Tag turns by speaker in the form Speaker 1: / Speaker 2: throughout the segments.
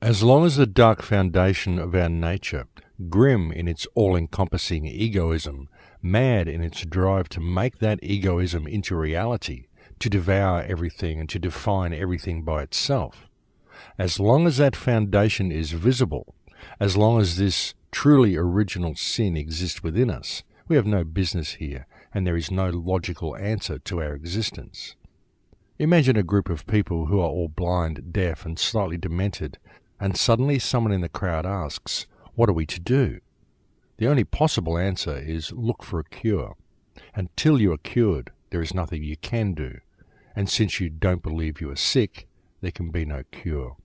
Speaker 1: As long as the dark foundation of our nature, grim in its all-encompassing egoism, mad in its drive to make that egoism into reality, to devour everything and to define everything by itself, as long as that foundation is visible, as long as this truly original sin exists within us, we have no business here, and there is no logical answer to our existence. Imagine a group of people who are all blind, deaf, and slightly demented, and suddenly someone in the crowd asks, "What are we to do?" The only possible answer is look for a cure. Until you are cured, there is nothing you can do, and since you don't believe you are sick, there can be no cure.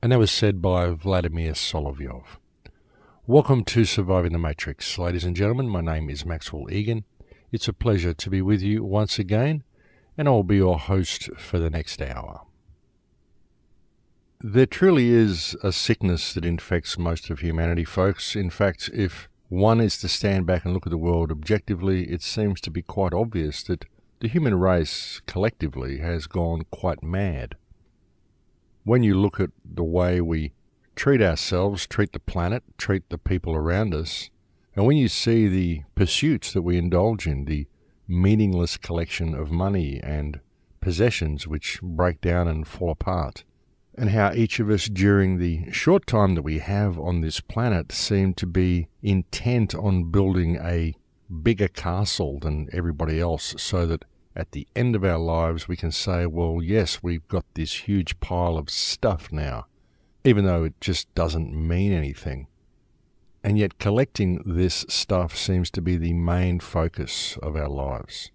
Speaker 1: And that was said by Vladimir Solovyov. Welcome to Surviving the Matrix, ladies and gentlemen. My name is Maxwell Igan. It's a pleasure to be with you once again, and I'll be your host for the next hour. There truly is a sickness that infects most of humanity, folks. In fact, if one is to stand back and look at the world objectively, it seems to be quite obvious that the human race collectively has gone quite mad. When you look at the way we treat ourselves, treat the planet, treat the people around us, and when you see the pursuits that we indulge in, the meaningless collection of money and possessions which break down and fall apart, and how each of us during the short time that we have on this planet seem to be intent on building a bigger castle than everybody else, so that at the end of our lives we can say, well, yes, we've got this huge pile of stuff now, even though it just doesn't mean anything. And yet collecting this stuff seems to be the main focus of our lives.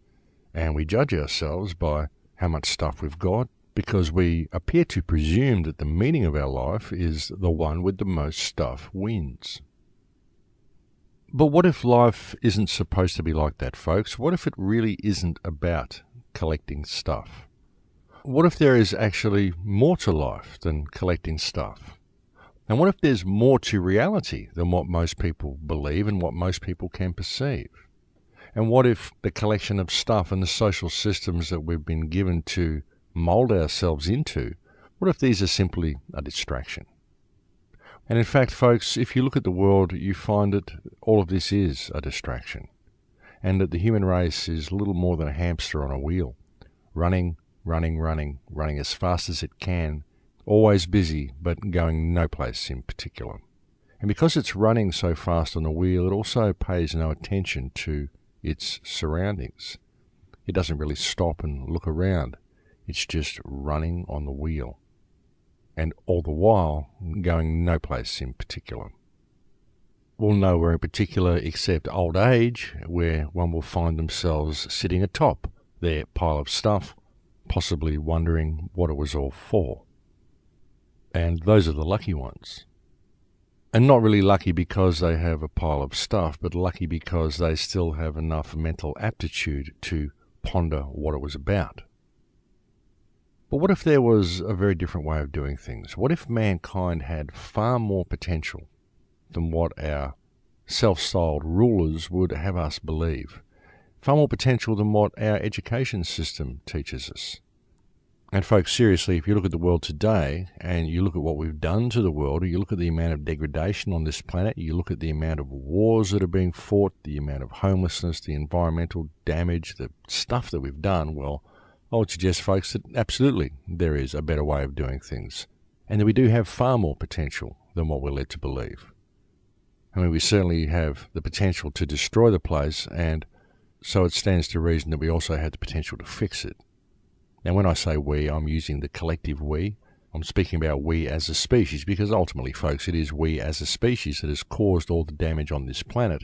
Speaker 1: And we judge ourselves by how much stuff we've got, because we appear to presume that the meaning of our life is the one with the most stuff wins. But what if life isn't supposed to be like that, folks? What if it really isn't about collecting stuff? What if there is actually more to life than collecting stuff? And what if there's more to reality than what most people believe and what most people can perceive? And what if the collection of stuff and the social systems that we've been given to mold ourselves into, what if these are simply a distraction? And in fact, folks, if you look at the world, you find that all of this is a distraction, and that the human race is little more than a hamster on a wheel, running as fast as it can, always busy, but going no place in particular. And because it's running so fast on the wheel, it also pays no attention to its surroundings. It doesn't really stop and look around. It's just running on the wheel, and all the while going no place in particular. Well, nowhere in particular except old age, where one will find themselves sitting atop their pile of stuff, possibly wondering what it was all for. And those are the lucky ones. And not really lucky because they have a pile of stuff, but lucky because they still have enough mental aptitude to ponder what it was about. But what if there was a very different way of doing things? What if mankind had far more potential than what our self-styled rulers would have us believe? Far more potential than what our education system teaches us. And folks, seriously, if you look at the world today and you look at what we've done to the world, or you look at the amount of degradation on this planet, you look at the amount of wars that are being fought, the amount of homelessness, the environmental damage, the stuff that we've done, well, I would suggest, folks, that absolutely there is a better way of doing things, and that we do have far more potential than what we're led to believe. I mean, we certainly have the potential to destroy the place, and so it stands to reason that we also have the potential to fix it. Now, when I say we, I'm using the collective we. I'm speaking about we as a species, because ultimately, folks, it is we as a species that has caused all the damage on this planet.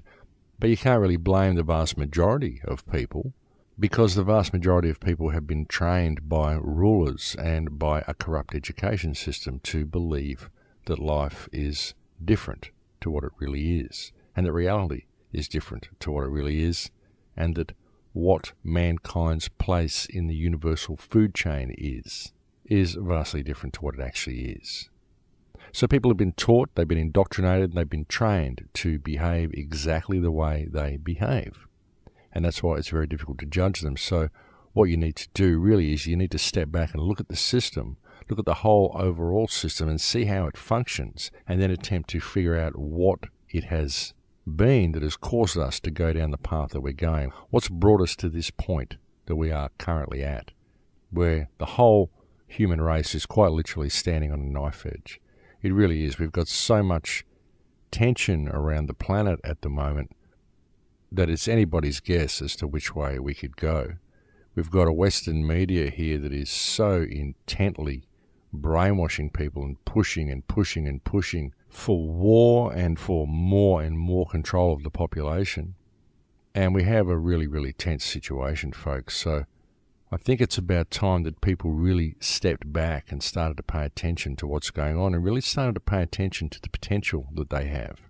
Speaker 1: But you can't really blame the vast majority of people, because the vast majority of people have been trained by rulers and by a corrupt education system to believe that life is different to what it really is, and that reality is different to what it really is, and that what mankind's place in the universal food chain is vastly different to what it actually is. So people have been taught, they've been indoctrinated, and they've been trained to behave exactly the way they behave. And that's why it's very difficult to judge them. So what you need to do really is you need to step back and look at the system, look at the whole overall system and see how it functions, and then attempt to figure out what it has been that has caused us to go down the path that we're going. What's brought us to this point that we are currently at, where the whole human race is quite literally standing on a knife edge. It really is. We've got so much tension around the planet at the moment that it's anybody's guess as to which way we could go. We've got a Western media here that is so intently brainwashing people and pushing and pushing and pushing for war and for more and more control of the population. And we have a really, really tense situation, folks. So I think it's about time that people really stepped back and started to pay attention to what's going on and really started to pay attention to the potential that they have.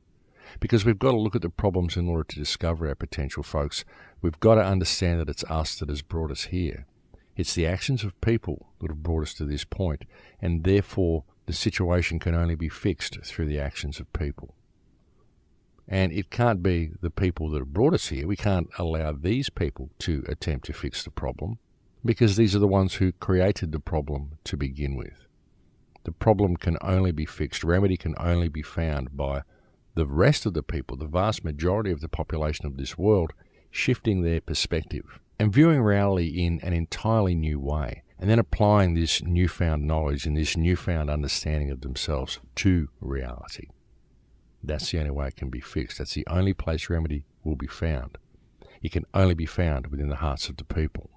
Speaker 1: Because we've got to look at the problems in order to discover our potential, folks. We've got to understand that it's us that has brought us here. It's the actions of people that have brought us to this point, and therefore the situation can only be fixed through the actions of people. And it can't be the people that have brought us here. We can't allow these people to attempt to fix the problem, because these are the ones who created the problem to begin with. The problem can only be fixed, remedy can only be found by the rest of the people, the vast majority of the population of this world, shifting their perspective and viewing reality in an entirely new way, and then applying this newfound knowledge and this newfound understanding of themselves to reality. That's the only way it can be fixed. That's the only place remedy will be found. It can only be found within the hearts of the people.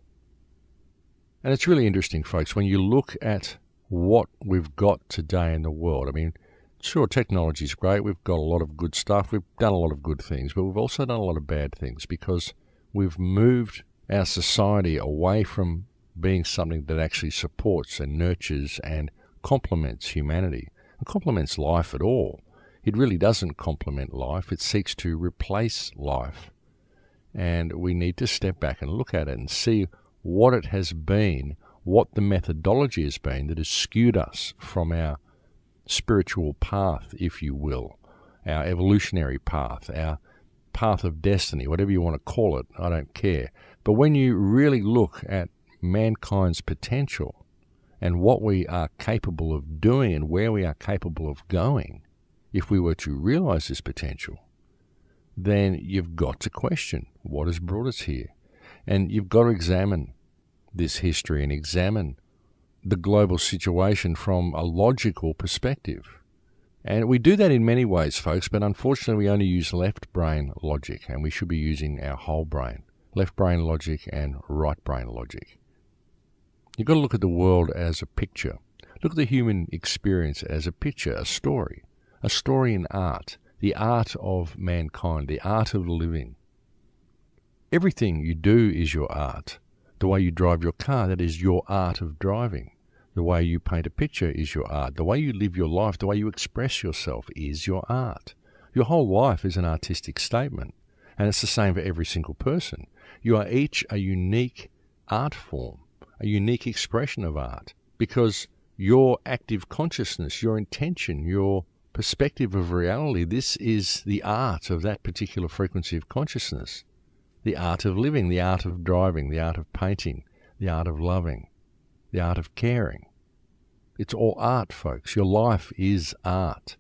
Speaker 1: And it's really interesting, folks, when you look at what we've got today in the world. I mean, sure, technology is great. We've got a lot of good stuff. We've done a lot of good things, but we've also done a lot of bad things because we've moved our society away from being something that actually supports and nurtures and complements humanity and complements life at all. It really doesn't complement life. It seeks to replace life. And we need to step back and look at it and see what it has been, what the methodology has been that has skewed us from our spiritual path, if you will, our evolutionary path, our path of destiny, whatever you want to call it, I don't care. But when you really look at mankind's potential and what we are capable of doing and where we are capable of going, if we were to realize this potential, then you've got to question what has brought us here. And you've got to examine this history and examine the global situation from a logical perspective. And we do that in many ways, folks, but unfortunately we only use left brain logic, and we should be using our whole brain, left brain logic and right brain logic. You've got to look at the world as a picture. Look at the human experience as a picture, a story in art, the art of mankind, the art of living. Everything you do is your art. The way you drive your car, that is your art of driving. The way you paint a picture is your art. The way you live your life, the way you express yourself is your art. Your whole life is an artistic statement, and it's the same for every single person. You are each a unique art form, a unique expression of art, because your active consciousness, your intention, your perspective of reality, this is the art of that particular frequency of consciousness. The art of living, the art of driving, the art of painting, the art of loving, the art of caring. It's all art, folks. Your life is art.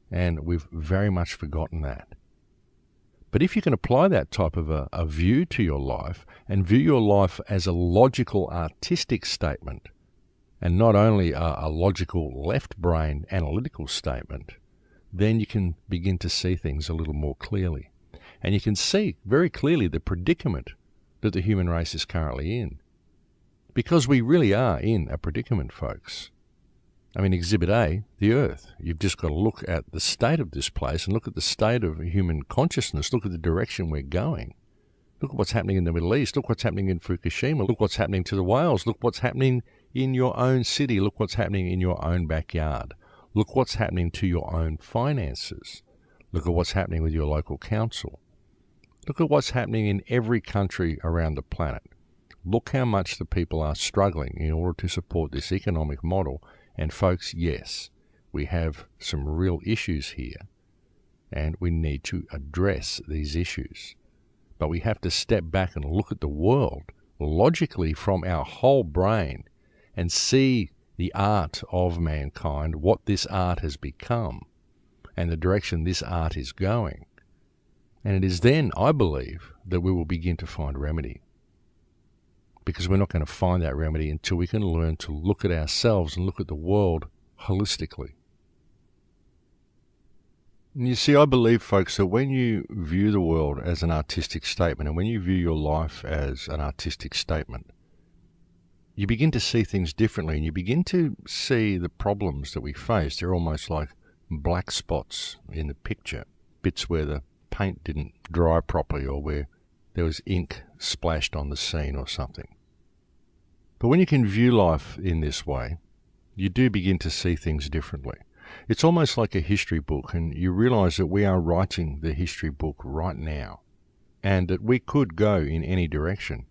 Speaker 1: And we've very much forgotten that. But if you can apply that type of a view to your life and view your life as a logical artistic statement, and not only a logical left brain analytical statement, then you can begin to see things a little more clearly. And you can see very clearly the predicament that the human race is currently in. Because we really are in a predicament, folks. I mean, Exhibit A, the Earth. You've just got to look at the state of this place and look at the state of human consciousness. Look at the direction we're going. Look at what's happening in the Middle East. Look what's happening in Fukushima. Look what's happening to the whales. Look what's happening in your own city. Look what's happening in your own backyard. Look what's happening to your own finances. Look at what's happening with your local council. Look at what's happening in every country around the planet. Look how much the people are struggling in order to support this economic model. And folks, yes, we have some real issues here, and we need to address these issues. But we have to step back and look at the world logically from our whole brain and see the art of mankind, what this art has become, and the direction this art is going. And it is then, I believe, that we will begin to find remedy. Because we're not going to find that remedy until we can learn to look at ourselves and look at the world holistically. And you see, I believe, folks, that when you view the world as an artistic statement, and when you view your life as an artistic statement, you begin to see things differently, and you begin to see the problems that we face. They're almost like black spots in the picture, bits where the paint didn't dry properly or where there was ink splashed on the scene or something. But when you can view life in this way, you do begin to see things differently. It's almost like a history book, and you realize that we are writing the history book right now, and that we could go in any direction.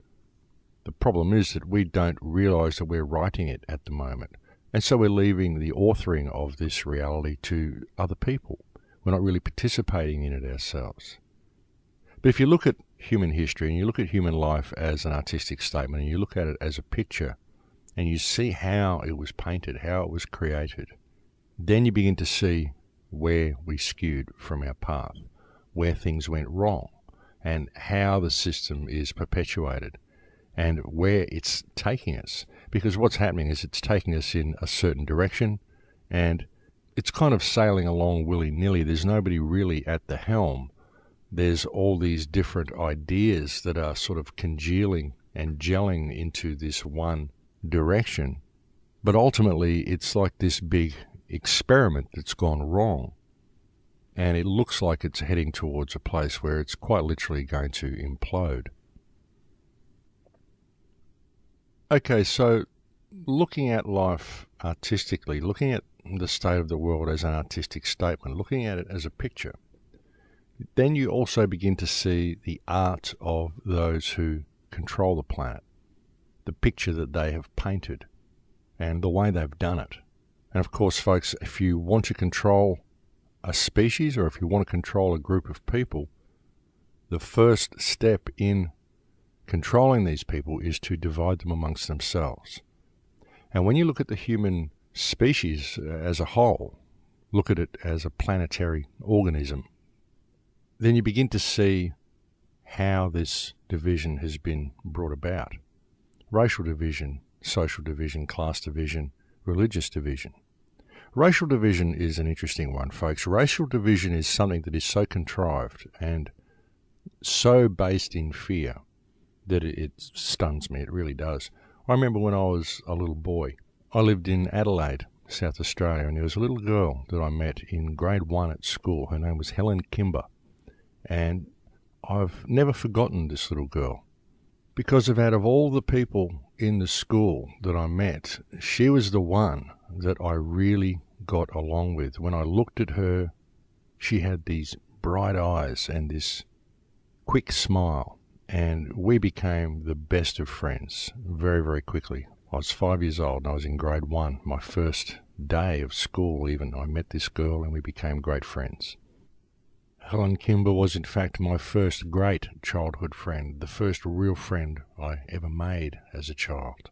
Speaker 1: The problem is that we don't realize that we're writing it at the moment, and so we're leaving the authoring of this reality to other people. We're not really participating in it ourselves. But if you look at human history and you look at human life as an artistic statement, and you look at it as a picture, and you see how it was painted, how it was created, then you begin to see where we skewed from our path, where things went wrong, and how the system is perpetuated, and where it's taking us. Because what's happening is it's taking us in a certain direction, and it's kind of sailing along willy-nilly. There's nobody really at the helm. There's all these different ideas that are sort of congealing and gelling into this one direction. But ultimately, it's like this big experiment that's gone wrong. And it looks like it's heading towards a place where it's quite literally going to implode. Okay, so looking at life artistically, looking at the state of the world as an artistic statement, looking at it as a picture, then you also begin to see the art of those who control the planet, the picture that they have painted, and the way they've done it. And of course, folks, if you want to control a species, or if you want to control a group of people, the first step in controlling these people is to divide them amongst themselves. And when you look at the human species as a whole, look at it as a planetary organism, then you begin to see how this division has been brought about. Racial division, social division, class division, religious division. Racial division is an interesting one, folks. Racial division is something that is so contrived and so based in fear that it stuns me. It really does. I remember when I was a little boy, I lived in Adelaide, South Australia, and there was a little girl that I met in grade 1 at school. Her name was Helen Kimber. And I've never forgotten this little girl, because out of all the people in the school that I met, she was the one that I really got along with. When I looked at her, she had these bright eyes and this quick smile, and we became the best of friends very, very quickly. I was 5 years old and I was in grade 1, my first day of school even. I met this girl and we became great friends. Helen Kimber was in fact my first great childhood friend, the first real friend I ever made as a child.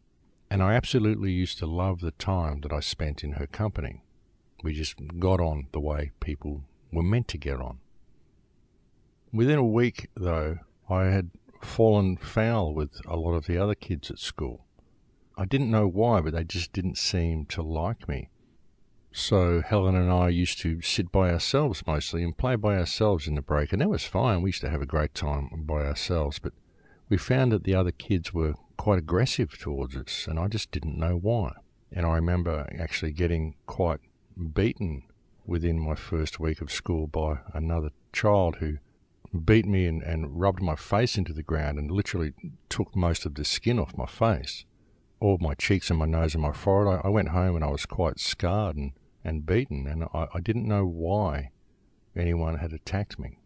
Speaker 1: And I absolutely used to love the time that I spent in her company. We just got on the way people were meant to get on. Within a week, though, I had fallen foul with a lot of the other kids at school. I didn't know why, but they just didn't seem to like me. So Helen and I used to sit by ourselves mostly and play by ourselves in the break, and that was fine. We used to have a great time by ourselves, but we found that the other kids were quite aggressive towards us, and I just didn't know why. And I remember actually getting quite beaten within my first week of school by another child who beat me and rubbed my face into the ground and literally took most of the skin off my face, all my cheeks and my nose and my forehead. I went home and I was quite scarred and beaten, and I didn't know why anyone had attacked me.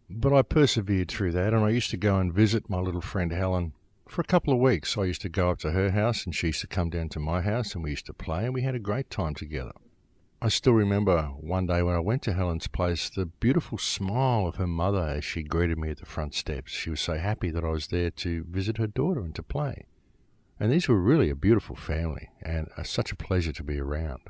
Speaker 1: But I persevered through that, and I used to go and visit my little friend Helen for a couple of weeks. I used to go up to her house and she used to come down to my house, and we used to play, and we had a great time together. I still remember one day when I went to Helen's place, the beautiful smile of her mother as she greeted me at the front steps. She was so happy that I was there to visit her daughter and to play. And these were really a beautiful family and such a pleasure to be around.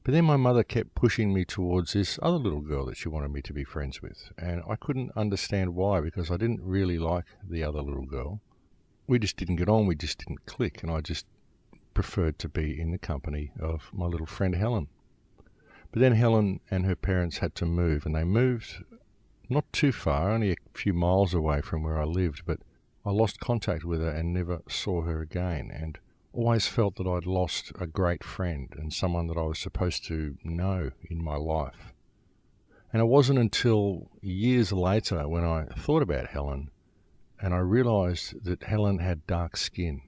Speaker 1: But then my mother kept pushing me towards this other little girl that she wanted me to be friends with. And I couldn't understand why, because I didn't really like the other little girl. We just didn't get on, we just didn't click, and I just preferred to be in the company of my little friend Helen. But then Helen and her parents had to move, and they moved not too far, only a few miles away from where I lived, but I lost contact with her and never saw her again, and always felt that I'd lost a great friend and someone that I was supposed to know in my life. And it wasn't until years later when I thought about Helen and I realised that Helen had dark skin.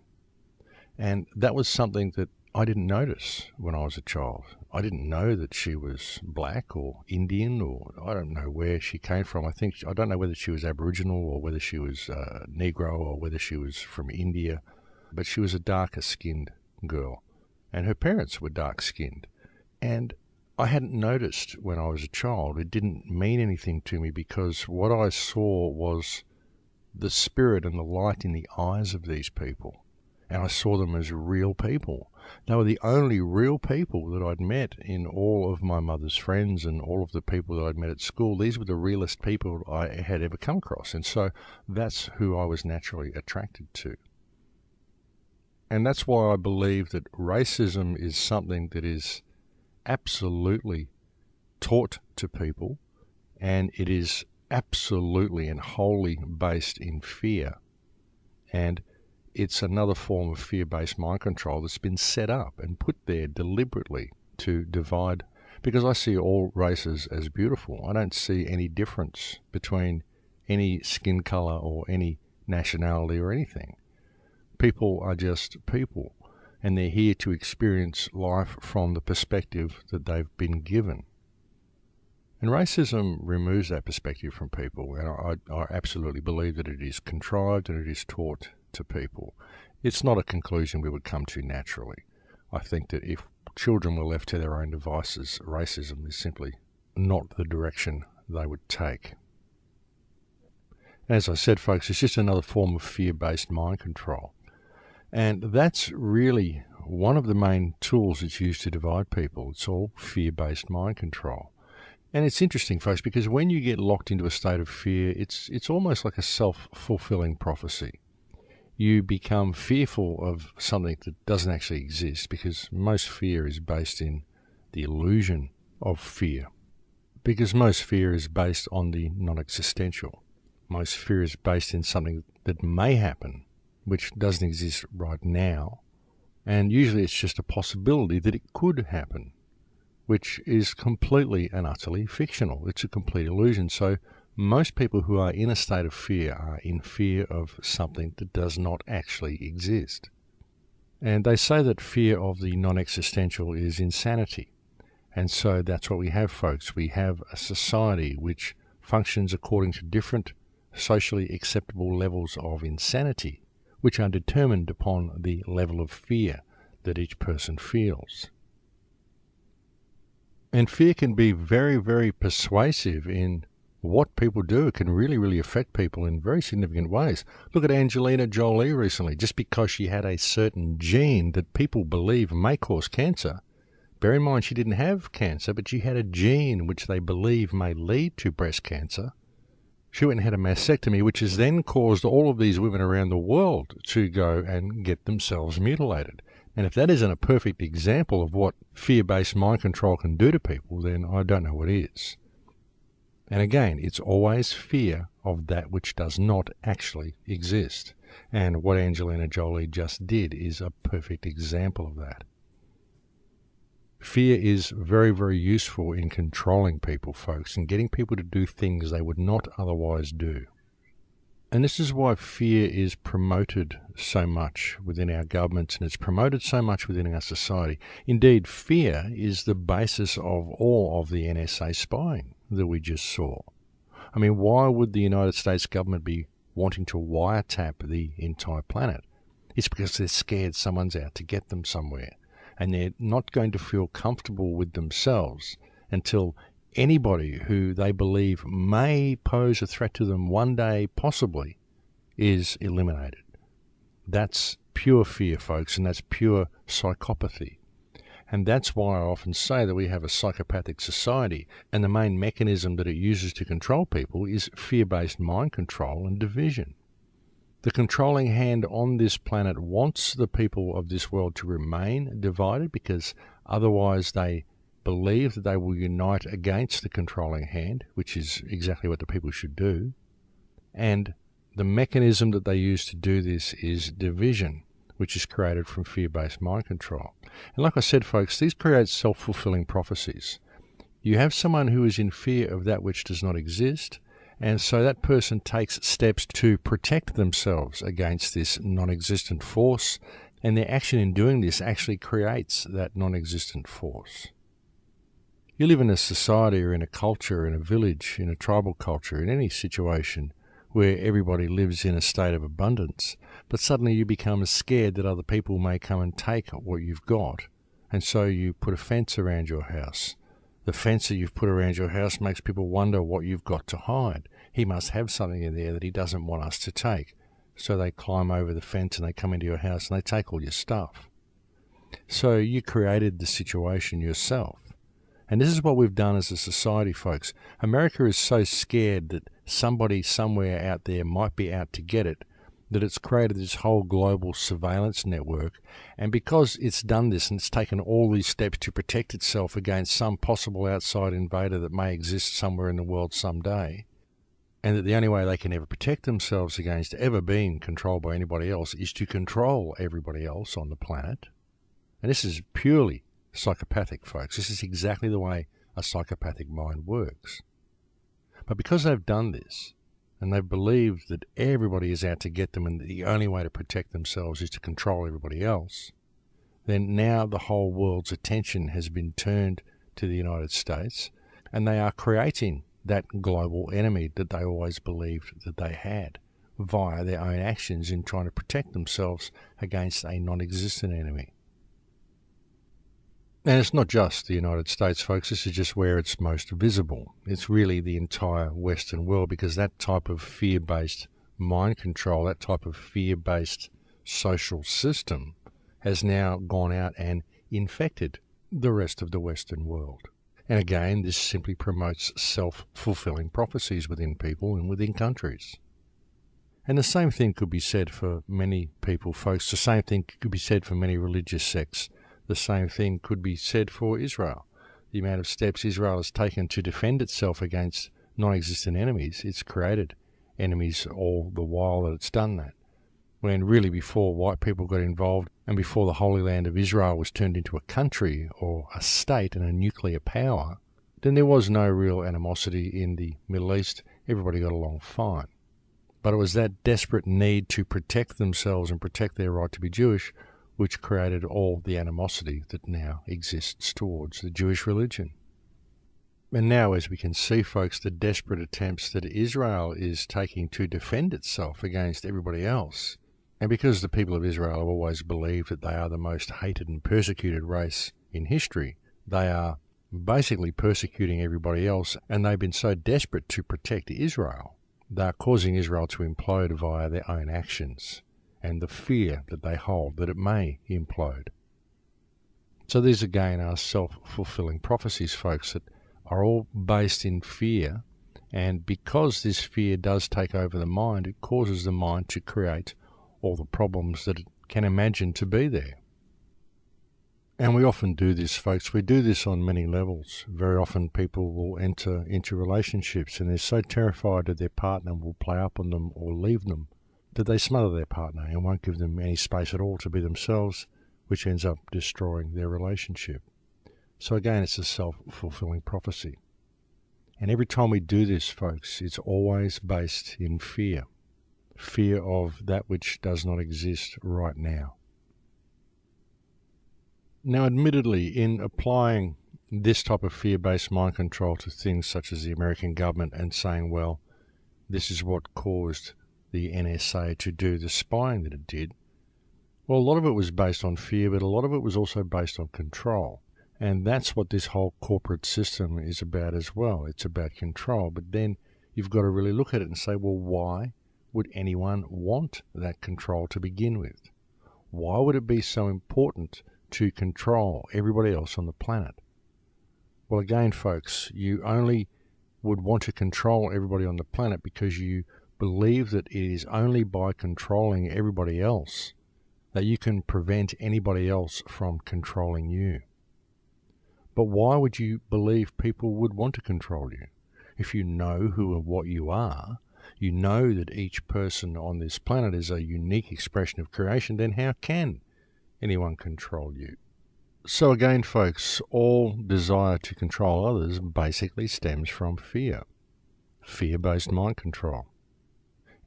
Speaker 1: And that was something that I didn't notice when I was a child. I didn't know that she was black or Indian, or I don't know where she came from. I don't know whether she was Aboriginal or whether she was Negro or whether she was from India. But she was a darker skinned girl, and her parents were dark skinned. And I hadn't noticed when I was a child. It didn't mean anything to me because what I saw was the spirit and the light in the eyes of these people. And I saw them as real people. They were the only real people that I'd met in all of my mother's friends and all of the people that I'd met at school. These were the realest people I had ever come across. And so that's who I was naturally attracted to. And that's why I believe that racism is something that is absolutely taught to people, and it is absolutely and wholly based in fear. And it's another form of fear-based mind control that's been set up and put there deliberately to divide, because I see all races as beautiful. I don't see any difference between any skin color or any nationality or anything. People are just people, and they're here to experience life from the perspective that they've been given. And racism removes that perspective from people, and I absolutely believe that it is contrived and it is taught to people. It's not a conclusion we would come to naturally. I think that if children were left to their own devices, racism is simply not the direction they would take. As I said, folks, it's just another form of fear-based mind control. And that's really one of the main tools that's used to divide people. It's all fear-based mind control. And it's interesting, folks, because when you get locked into a state of fear, it's almost like a self-fulfilling prophecy. You become fearful of something that doesn't actually exist, because most fear is based in the illusion of fear. Because most fear is based on the non-existential. Most fear is based in something that may happen, which doesn't exist right now, and usually it's just a possibility that it could happen, which is completely and utterly fictional. It's a complete illusion. So most people who are in a state of fear are in fear of something that does not actually exist. And they say that fear of the non-existential is insanity. And so that's what we have, folks. We have a society which functions according to different socially acceptable levels of insanity, which are determined upon the level of fear that each person feels. And fear can be very, very persuasive in what people do. It can really, really affect people in very significant ways. Look at Angelina Jolie recently. Just because she had a certain gene that people believe may cause cancer, bear in mind she didn't have cancer, but she had a gene which they believe may lead to breast cancer. She went and had a mastectomy, which has then caused all of these women around the world to go and get themselves mutilated. And if that isn't a perfect example of what fear-based mind control can do to people, then I don't know what is. And again, it's always fear of that which does not actually exist. And what Angelina Jolie just did is a perfect example of that. Fear is very, very useful in controlling people, folks, and getting people to do things they would not otherwise do. And this is why fear is promoted so much within our governments, and it's promoted so much within our society. Indeed, fear is the basis of all of the NSA spying that we just saw. I mean, why would the United States government be wanting to wiretap the entire planet? It's because they're scared someone's out to get them somewhere. And they're not going to feel comfortable with themselves until anybody who they believe may pose a threat to them one day, possibly, is eliminated. That's pure fear, folks, and that's pure psychopathy. And that's why I often say that we have a psychopathic society, and the main mechanism that it uses to control people is fear-based mind control and division. The controlling hand on this planet wants the people of this world to remain divided, because otherwise they believe that they will unite against the controlling hand, which is exactly what the people should do. And the mechanism that they use to do this is division, which is created from fear-based mind control. And like I said, folks, these create self-fulfilling prophecies. You have someone who is in fear of that which does not exist, and so that person takes steps to protect themselves against this non-existent force, and their action in doing this actually creates that non-existent force. You live in a society or in a culture, in a village, in a tribal culture, in any situation where everybody lives in a state of abundance, but suddenly you become scared that other people may come and take what you've got, and so you put a fence around your house. The fence that you've put around your house makes people wonder what you've got to hide. He must have something in there that he doesn't want us to take. So they climb over the fence and they come into your house and they take all your stuff. So you created the situation yourself. And this is what we've done as a society, folks. America is so scared that somebody somewhere out there might be out to get it, that it's created this whole global surveillance network. And because it's done this and it's taken all these steps to protect itself against some possible outside invader that may exist somewhere in the world someday, and that the only way they can ever protect themselves against ever being controlled by anybody else is to control everybody else on the planet. And this is purely psychopathic, folks. This is exactly the way a psychopathic mind works. But because they've done this, and they've believed that everybody is out to get them and the only way to protect themselves is to control everybody else, then now the whole world's attention has been turned to the United States, and they are creating that global enemy that they always believed that they had via their own actions in trying to protect themselves against a non-existent enemy. And it's not just the United States, folks. This is just where it's most visible. It's really the entire Western world, because that type of fear-based mind control, that type of fear-based social system has now gone out and infected the rest of the Western world. And again, this simply promotes self-fulfilling prophecies within people and within countries. And the same thing could be said for many people, folks. The same thing could be said for many religious sects. The same thing could be said for Israel. The amount of steps Israel has taken to defend itself against non-existent enemies, it's created enemies all the while that it's done that. When really before white people got involved and before the Holy Land of Israel was turned into a country or a state and a nuclear power, then there was no real animosity in the Middle East. Everybody got along fine. But it was that desperate need to protect themselves and protect their right to be Jewish which created all the animosity that now exists towards the Jewish religion. And now, as we can see, folks, the desperate attempts that Israel is taking to defend itself against everybody else, and because the people of Israel have always believed that they are the most hated and persecuted race in history, they are basically persecuting everybody else, and they've been so desperate to protect Israel, they are causing Israel to implode via their own actions and the fear that they hold that it may implode. So these again are self-fulfilling prophecies, folks, that are all based in fear, and because this fear does take over the mind, it causes the mind to create all the problems that it can imagine to be there. And we often do this, folks. We do this on many levels. Very often people will enter into relationships and they're so terrified that their partner will play up on them or leave them that they smother their partner and won't give them any space at all to be themselves, which ends up destroying their relationship. So again, it's a self-fulfilling prophecy. And every time we do this, folks, it's always based in fear. Fear of that which does not exist right now. Now, admittedly, in applying this type of fear-based mind control to things such as the American government and saying, well, this is what caused the NSA to do the spying that it did, well, a lot of it was based on fear, but a lot of it was also based on control. And that's what this whole corporate system is about as well. It's about control. But then you've got to really look at it and say, well, why would anyone want that control to begin with? Why would it be so important to control everybody else on the planet? Well, again, folks, you only would want to control everybody on the planet because you believe that it is only by controlling everybody else that you can prevent anybody else from controlling you. But why would you believe people would want to control you? If you know who and what you are, you know that each person on this planet is a unique expression of creation, then how can anyone control you? So again, folks, all desire to control others basically stems from fear. Fear-based mind control.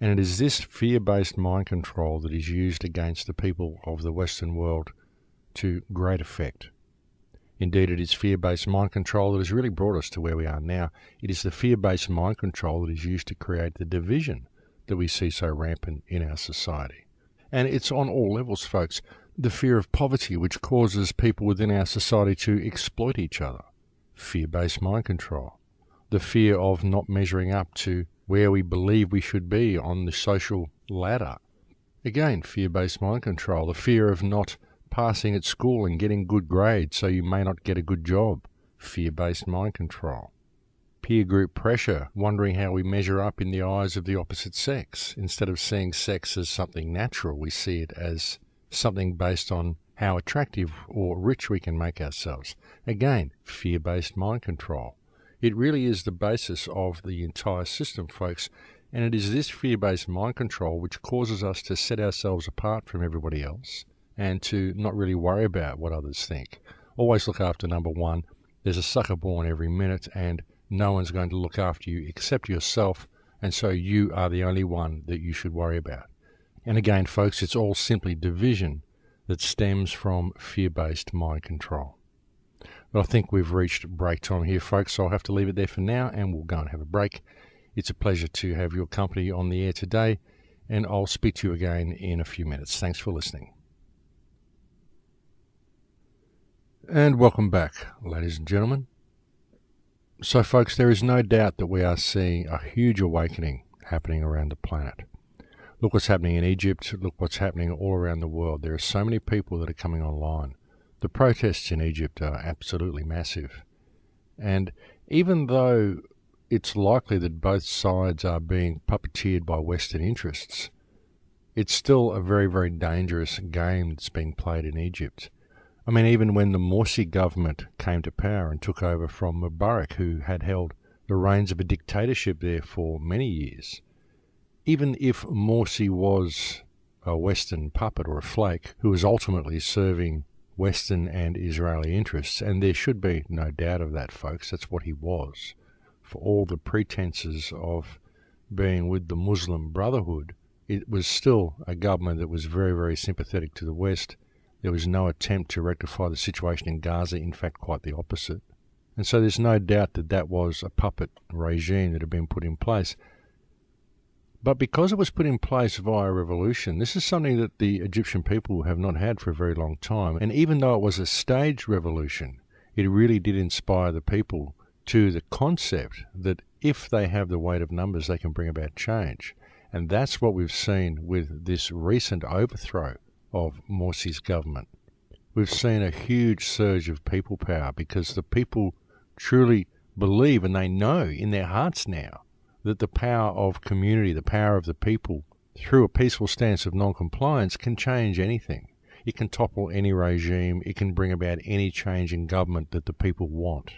Speaker 1: And it is this fear-based mind control that is used against the people of the Western world to great effect. Indeed, it is fear-based mind control that has really brought us to where we are now. It is the fear-based mind control that is used to create the division that we see so rampant in our society. And it's on all levels, folks. The fear of poverty, which causes people within our society to exploit each other. Fear-based mind control. The fear of not measuring up to where we believe we should be on the social ladder. Again, fear-based mind control. The fear of not passing at school and getting good grades so you may not get a good job. Fear-based mind control. Peer group pressure, wondering how we measure up in the eyes of the opposite sex. Instead of seeing sex as something natural, we see it as something based on how attractive or rich we can make ourselves. Again, fear-based mind control. It really is the basis of the entire system, folks, and it is this fear-based mind control which causes us to set ourselves apart from everybody else and to not really worry about what others think. Always look after number one. There's a sucker born every minute, and no one's going to look after you except yourself, and so you are the only one that you should worry about. And again, folks, it's all simply division that stems from fear-based mind control. But I think we've reached break time here, folks, so I'll have to leave it there for now, and we'll go and have a break. It's a pleasure to have your company on the air today, and I'll speak to you again in a few minutes. Thanks for listening. And welcome back, ladies and gentlemen. So, folks, there is no doubt that we are seeing a huge awakening happening around the planet. Look what's happening in Egypt. Look what's happening all around the world. There are so many people that are coming online. The protests in Egypt are absolutely massive. And even though it's likely that both sides are being puppeteered by Western interests, it's still a very, very dangerous game that's being played in Egypt. I mean, even when the Morsi government came to power and took over from Mubarak, who had held the reins of a dictatorship there for many years, even if Morsi was a Western puppet or a flake who was ultimately serving Western and Israeli interests, and there should be no doubt of that, folks, that's what he was. For all the pretenses of being with the Muslim Brotherhood, it was still a government that was very, very sympathetic to the West. There was no attempt to rectify the situation in Gaza, in fact, quite the opposite. And so there's no doubt that that was a puppet regime that had been put in place. But because it was put in place via a revolution, this is something that the Egyptian people have not had for a very long time. And even though it was a staged revolution, it really did inspire the people to the concept that if they have the weight of numbers, they can bring about change. And that's what we've seen with this recent overthrow of Morsi's government. We've seen a huge surge of people power because the people truly believe, and they know in their hearts now, that the power of community, the power of the people, through a peaceful stance of non-compliance, can change anything. It can topple any regime. It can bring about any change in government that the people want.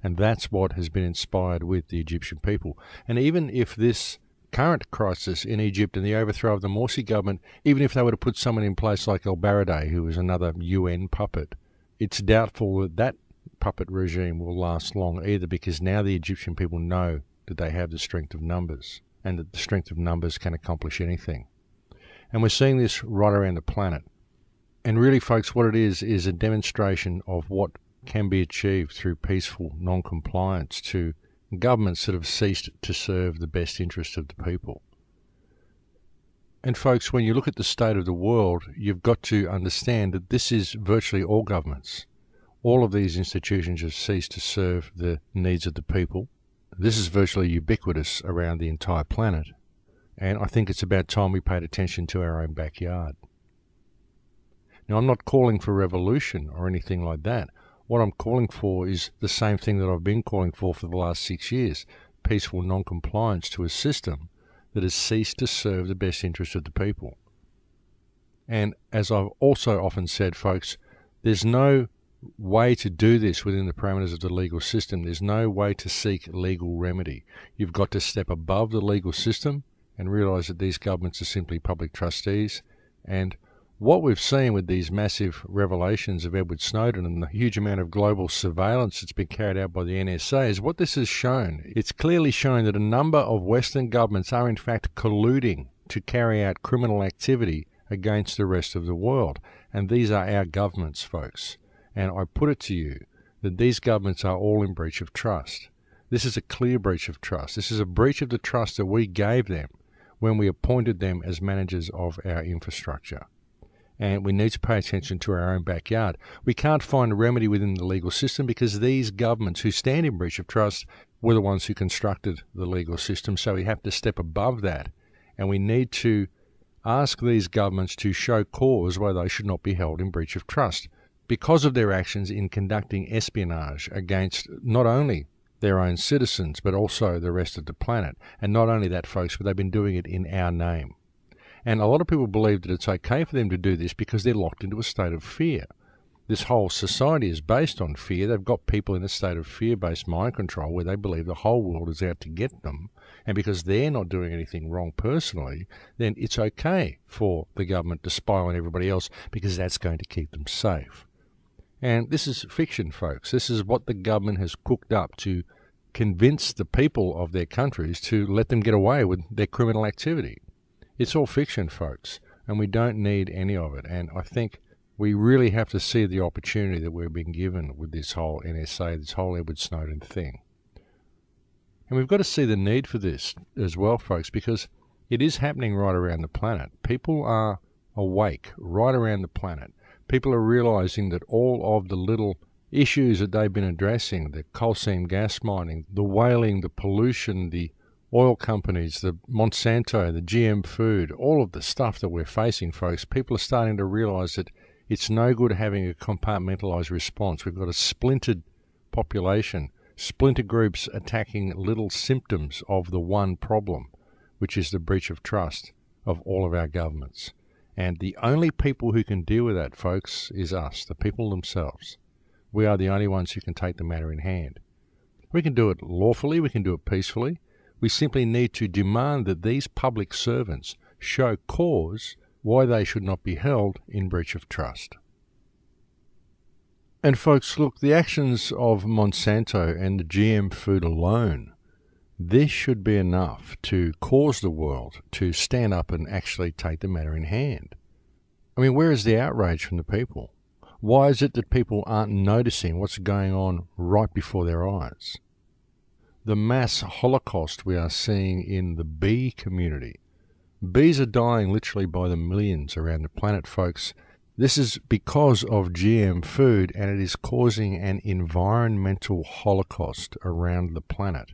Speaker 1: And that's what has been inspired with the Egyptian people. And even if this current crisis in Egypt and the overthrow of the Morsi government, even if they were to put someone in place like El-Baradei, who is another UN puppet, it's doubtful that that puppet regime will last long either, because now the Egyptian people know that they have the strength of numbers and that the strength of numbers can accomplish anything. And we're seeing this right around the planet. And really, folks, what it is a demonstration of what can be achieved through peaceful non-compliance to governments that have ceased to serve the best interest of the people. And folks, when you look at the state of the world, you've got to understand that this is virtually all governments. All of these institutions have ceased to serve the needs of the people. This is virtually ubiquitous around the entire planet. And I think it's about time we paid attention to our own backyard. Now, I'm not calling for revolution or anything like that. What I'm calling for is the same thing that I've been calling for the last 6 years, peaceful non-compliance to a system that has ceased to serve the best interest of the people. And as I've also often said, folks, there's no way to do this within the parameters of the legal system. There's no way to seek legal remedy. You've got to step above the legal system and realise that these governments are simply public trustees. And what we've seen with these massive revelations of Edward Snowden and the huge amount of global surveillance that's been carried out by the NSA is what this has shown. It's clearly shown that a number of Western governments are in fact colluding to carry out criminal activity against the rest of the world. And these are our governments, folks. And I put it to you that these governments are all in breach of trust. This is a clear breach of trust. This is a breach of the trust that we gave them when we appointed them as managers of our infrastructure. And we need to pay attention to our own backyard. We can't find a remedy within the legal system because these governments who stand in breach of trust were the ones who constructed the legal system. So we have to step above that. And we need to ask these governments to show cause why they should not be held in breach of trust because of their actions in conducting espionage against not only their own citizens, but also the rest of the planet. And not only that, folks, but they've been doing it in our name. And a lot of people believe that it's okay for them to do this because they're locked into a state of fear. This whole society is based on fear. They've got people in a state of fear-based mind control where they believe the whole world is out to get them. And because they're not doing anything wrong personally, then it's okay for the government to spy on everybody else because that's going to keep them safe. And this is fiction, folks. This is what the government has cooked up to convince the people of their countries to let them get away with their criminal activity. It's all fiction, folks, and we don't need any of it. And I think we really have to see the opportunity that we've been given with this whole NSA, this whole Edward Snowden thing. And we've got to see the need for this as well, folks, because it is happening right around the planet. People are awake right around the planet. People are realizing that all of the little issues that they've been addressing, the coal seam gas mining, the whaling, the pollution, the oil companies, the Monsanto, the GM food, all of the stuff that we're facing, folks, people are starting to realize that it's no good having a compartmentalized response. We've got a splintered population, splinter groups attacking little symptoms of the one problem, which is the breach of trust of all of our governments. And the only people who can deal with that, folks, is us, the people themselves. We are the only ones who can take the matter in hand. We can do it lawfully, we can do it peacefully. We simply need to demand that these public servants show cause why they should not be held in breach of trust. And folks, look, the actions of Monsanto and the GM food alone, this should be enough to cause the world to stand up and actually take the matter in hand. I mean, where is the outrage from the people? Why is it that people aren't noticing what's going on right before their eyes? The mass holocaust we are seeing in the bee community. Bees are dying literally by the millions around the planet, folks. This is because of GM food, and it is causing an environmental holocaust around the planet.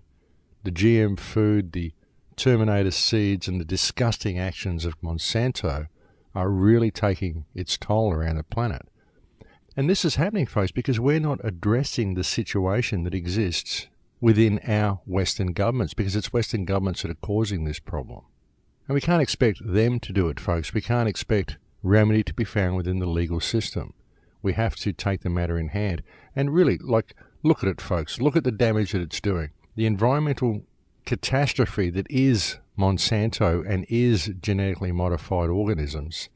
Speaker 1: The GM food, the Terminator seeds, and the disgusting actions of Monsanto are really taking its toll around the planet. And this is happening, folks, because we're not addressing the situation that exists within our Western governments, because it's Western governments that are causing this problem. And we can't expect them to do it, folks. We can't expect remedy to be found within the legal system. We have to take the matter in hand. And really, look at it, folks. Look at the damage that it's doing. The environmental catastrophe that is Monsanto and is genetically modified organisms.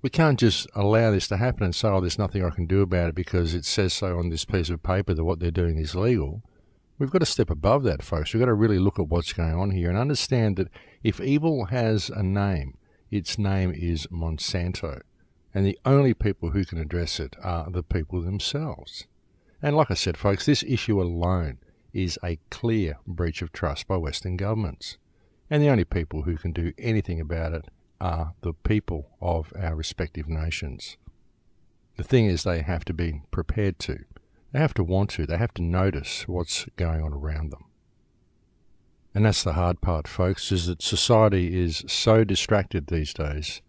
Speaker 1: We can't just allow this to happen and say, oh, there's nothing I can do about it because it says so on this piece of paper that what they're doing is legal. We've got to step above that, folks. We've got to really look at what's going on here and understand that if evil has a name, its name is Monsanto. And the only people who can address it are the people themselves. And like I said, folks, this issue alone is a clear breach of trust by Western governments. And the only people who can do anything about it are the people of our respective nations. The thing is, they have to be prepared to. They have to want to. They have to notice what's going on around them. And that's the hard part, folks, is that society is so distracted these days.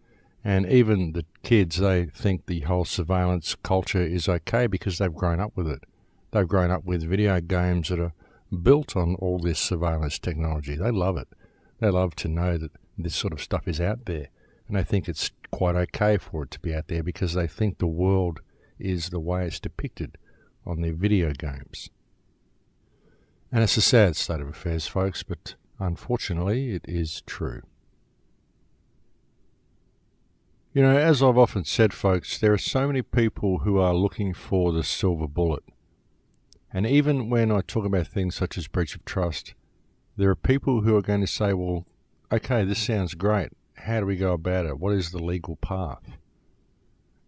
Speaker 1: And even the kids, they think the whole surveillance culture is okay because they've grown up with it. They've grown up with video games that are built on all this surveillance technology. They love it. They love to know that this sort of stuff is out there. And they think it's quite okay for it to be out there because they think the world is the way it's depicted on their video games. And it's a sad state of affairs, folks, but unfortunately it is true. You know, as I've often said, folks, there are so many people who are looking for the silver bullet. And even when I talk about things such as breach of trust, there are people who are going to say, well, okay, this sounds great. How do we go about it? What is the legal path?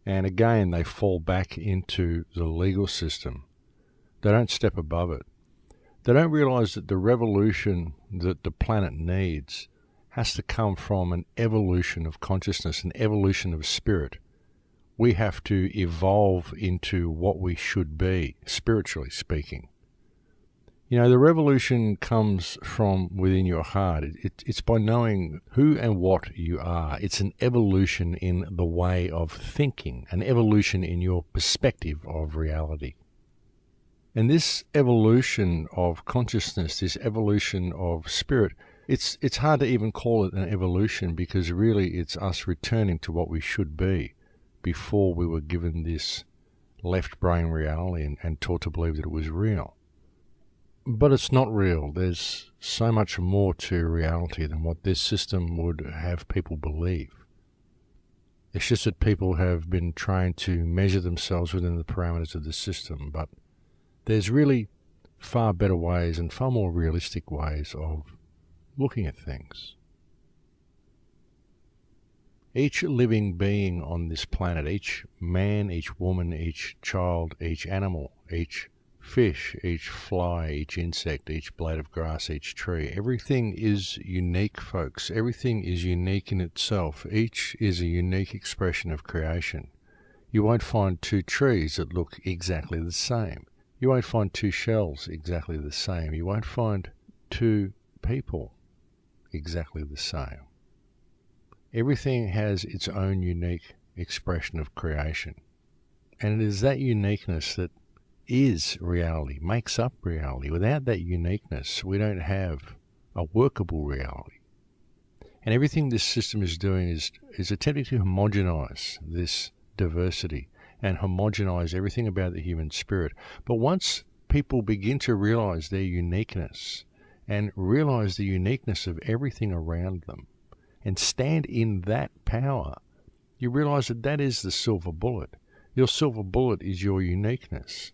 Speaker 1: And again, they fall back into the legal system. They don't step above it. They don't realize that the revolution that the planet needs has to come from an evolution of consciousness, an evolution of spirit. We have to evolve into what we should be, spiritually speaking. You know, the revolution comes from within your heart. It's by knowing who and what you are. It's an evolution in the way of thinking, an evolution in your perspective of reality. And this evolution of consciousness, this evolution of spirit, it's hard to even call it an evolution because really it's us returning to what we should be before we were given this left brain reality and taught to believe that it was real. But it's not real. There's so much more to reality than what this system would have people believe. It's just that people have been trained to measure themselves within the parameters of the system, but there's really far better ways and far more realistic ways of looking at things. Each living being on this planet, each man, each woman, each child, each animal, each fish, each fly, each insect, each blade of grass, each tree, everything is unique, folks. Everything is unique in itself. Each is a unique expression of creation. You won't find two trees that look exactly the same. You won't find two shells exactly the same. You won't find two people exactly the same. Everything has its own unique expression of creation. And it is that uniqueness that is reality, makes up reality. Without that uniqueness, we don't have a workable reality. And everything this system is doing is attempting to homogenize this diversity and homogenize everything about the human spirit. But once people begin to realize their uniqueness and realize the uniqueness of everything around them and stand in that power, you realize that that is the silver bullet. Your silver bullet is your uniqueness.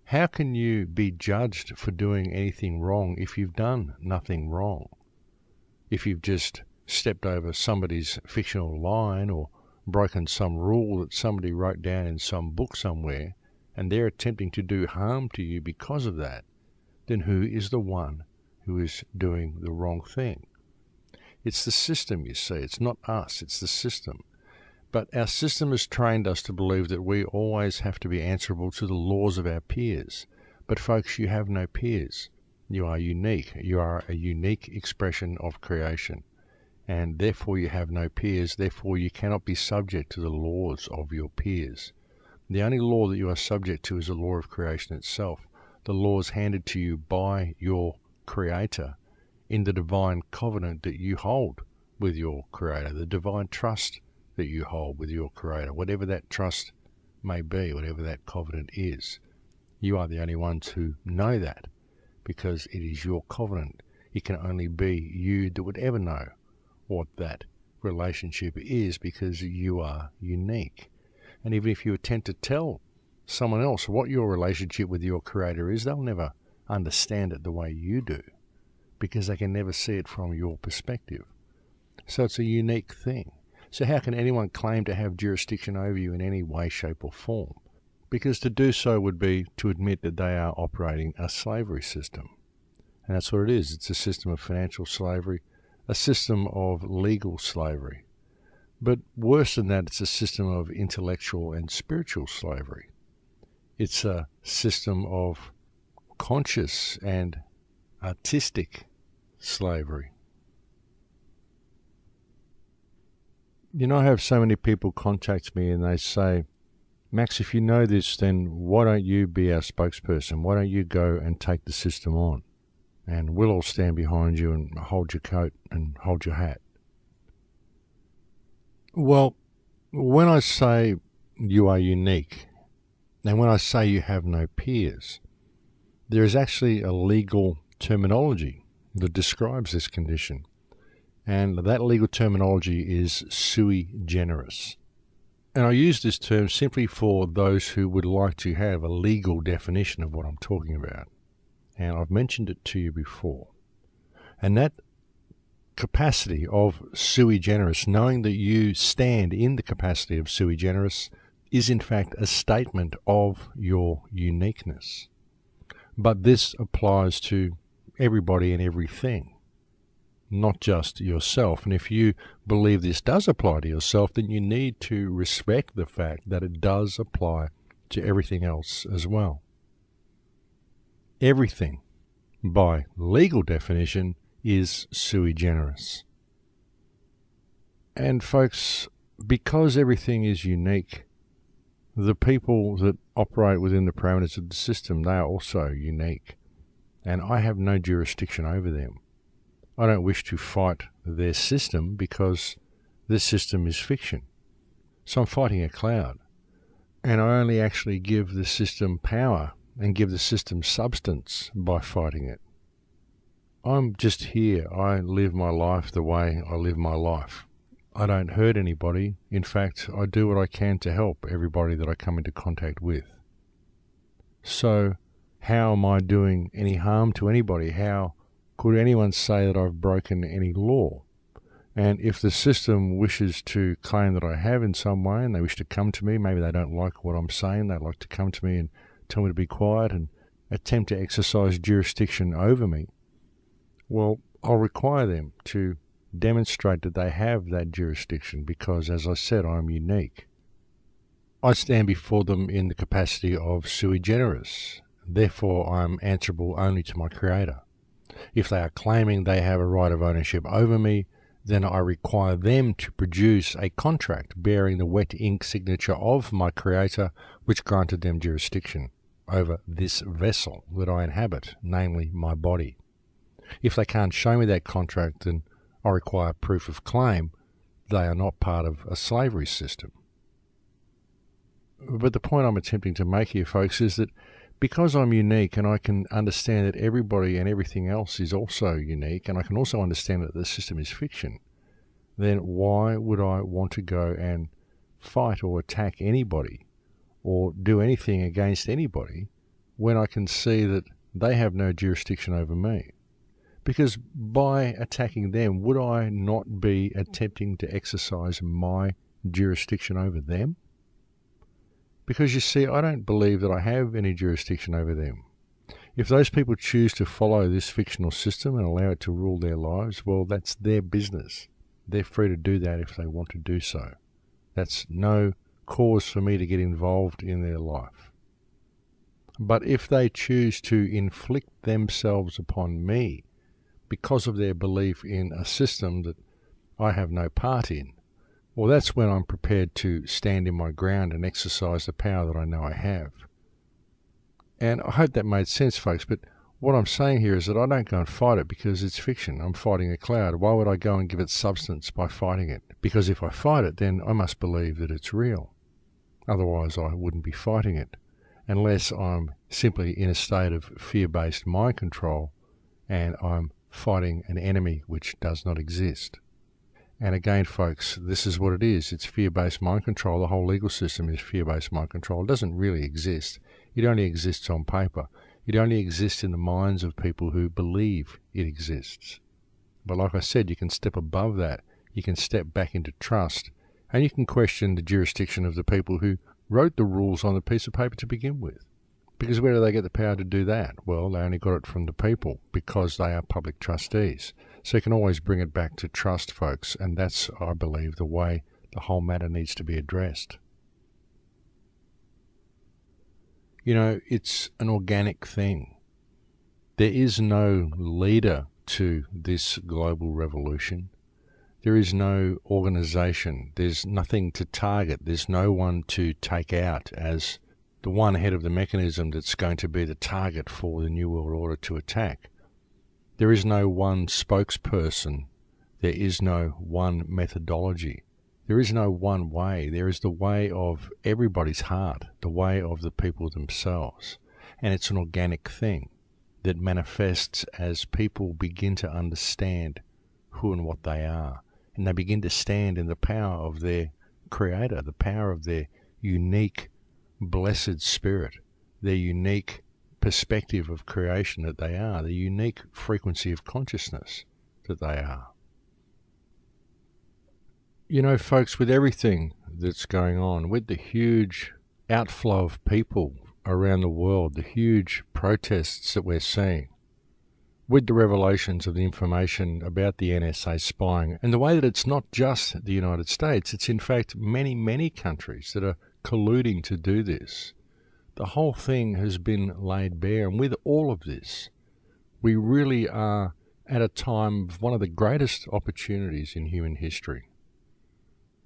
Speaker 1: How can you be judged for doing anything wrong if you've done nothing wrong? If you've just stepped over somebody's fictional line or broken some rule that somebody wrote down in some book somewhere, and they're attempting to do harm to you because of that, then who is the one who is doing the wrong thing? It's the system, you see. It's not us, it's the system. But our system has trained us to believe that we always have to be answerable to the laws of our peers. But folks, you have no peers. You are unique. You are a unique expression of creation. And therefore you have no peers, therefore you cannot be subject to the laws of your peers. The only law that you are subject to is the law of creation itself, the laws handed to you by your Creator in the divine covenant that you hold with your Creator, the divine trust that you hold with your Creator, whatever that trust may be, whatever that covenant is. You are the only ones who know that because it is your covenant. It can only be you that would ever know what that relationship is because you are unique. And even if you attempt to tell someone else what your relationship with your Creator is, they'll never understand it the way you do because they can never see it from your perspective. So it's a unique thing. So how can anyone claim to have jurisdiction over you in any way, shape or form? Because to do so would be to admit that they are operating a slavery system. And that's what it is. It's a system of financial slavery, a system of legal slavery. But worse than that, it's a system of intellectual and spiritual slavery. It's a system of conscious and artistic slavery. You know, I have so many people contact me and they say, Max, if you know this, then why don't you be our spokesperson? Why don't you go and take the system on? And we'll all stand behind you and hold your coat and hold your hat. Well, when I say you are unique, and when I say you have no peers, there is actually a legal terminology that describes this condition. And that legal terminology is sui generis. And I use this term simply for those who would like to have a legal definition of what I'm talking about. And I've mentioned it to you before. And that capacity of sui generis, knowing that you stand in the capacity of sui generis, is in fact a statement of your uniqueness. But this applies to everybody and everything, not just yourself. And if you believe this does apply to yourself, then you need to respect the fact that it does apply to everything else as well. Everything, by legal definition, is sui generis. And folks, because everything is unique, the people that operate within the parameters of the system, they are also unique. And I have no jurisdiction over them. I don't wish to fight their system because this system is fiction. So I'm fighting a cloud. And I only actually give the system power and give the system substance by fighting it. I'm just here. I live my life the way I live my life. I don't hurt anybody. In fact, I do what I can to help everybody that I come into contact with. So how am I doing any harm to anybody? How could anyone say that I've broken any law? And if the system wishes to claim that I have in some way and they wish to come to me, maybe they don't like what I'm saying, they'd like to come to me and tell me to be quiet and attempt to exercise jurisdiction over me, well, I'll require them to demonstrate that they have that jurisdiction because, as I said, I'm unique. I stand before them in the capacity of sui generis. Therefore, I'm answerable only to my Creator. If they are claiming they have a right of ownership over me, then I require them to produce a contract bearing the wet ink signature of my Creator, which granted them jurisdiction over this vessel that I inhabit, namely my body. If they can't show me that contract, then I require proof of claim. They are not part of a slavery system. But the point I'm attempting to make here, folks, is that because I'm unique and I can understand that everybody and everything else is also unique, and I can also understand that the system is fiction, then why would I want to go and fight or attack anybody or do anything against anybody when I can see that they have no jurisdiction over me? Because by attacking them, would I not be attempting to exercise my jurisdiction over them? Because you see, I don't believe that I have any jurisdiction over them. If those people choose to follow this fictional system and allow it to rule their lives, well, that's their business. They're free to do that if they want to do so. That's no cause for me to get involved in their life. But if they choose to inflict themselves upon me because of their belief in a system that I have no part in, well, that's when I'm prepared to stand in my ground and exercise the power that I know I have. And I hope that made sense, folks, but what I'm saying here is that I don't go and fight it because it's fiction. I'm fighting a cloud. Why would I go and give it substance by fighting it? Because if I fight it, then I must believe that it's real. Otherwise, I wouldn't be fighting it, unless I'm simply in a state of fear-based mind control and I'm fighting an enemy which does not exist. And again, folks, this is what it is. It's fear-based mind control. The whole legal system is fear-based mind control. It doesn't really exist. It only exists on paper. It only exists in the minds of people who believe it exists. But like I said, you can step above that. You can step back into trust, and you can question the jurisdiction of the people who wrote the rules on the piece of paper to begin with. Because where do they get the power to do that? Well, they only got it from the people because they are public trustees. So you can always bring it back to trust, folks, and that's, I believe, the way the whole matter needs to be addressed. You know, it's an organic thing. There is no leader to this global revolution. There is no organization, there's nothing to target, there's no one to take out as the one head of the mechanism that's going to be the target for the New World Order to attack. There is no one spokesperson, there is no one methodology, there is no one way. There is the way of everybody's heart, the way of the people themselves. And it's an organic thing that manifests as people begin to understand who and what they are. And they begin to stand in the power of their Creator, the power of their unique, blessed spirit, their unique perspective of creation that they are, the unique frequency of consciousness that they are. You know, folks, with everything that's going on, with the huge outflow of people around the world, the huge protests that we're seeing, with the revelations of the information about the NSA spying, and the way that it's not just the United States, it's in fact many, many countries that are colluding to do this. The whole thing has been laid bare, and with all of this, we really are at a time of one of the greatest opportunities in human history.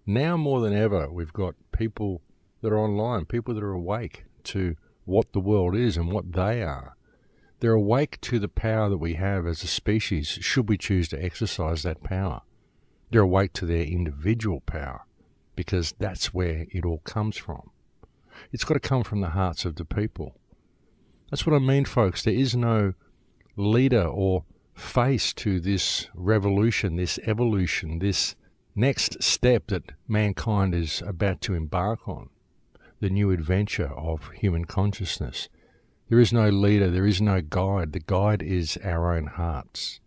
Speaker 1: Now more than ever, we've got people that are online, people that are awake to what the world is and what they are. They're awake to the power that we have as a species, should we choose to exercise that power. They're awake to their individual power, because that's where it all comes from. It's got to come from the hearts of the people. That's what I mean, folks. There is no leader or face to this revolution, this evolution, this next step that mankind is about to embark on, the new adventure of human consciousness. There is no leader, there is no guide. The guide is our own hearts.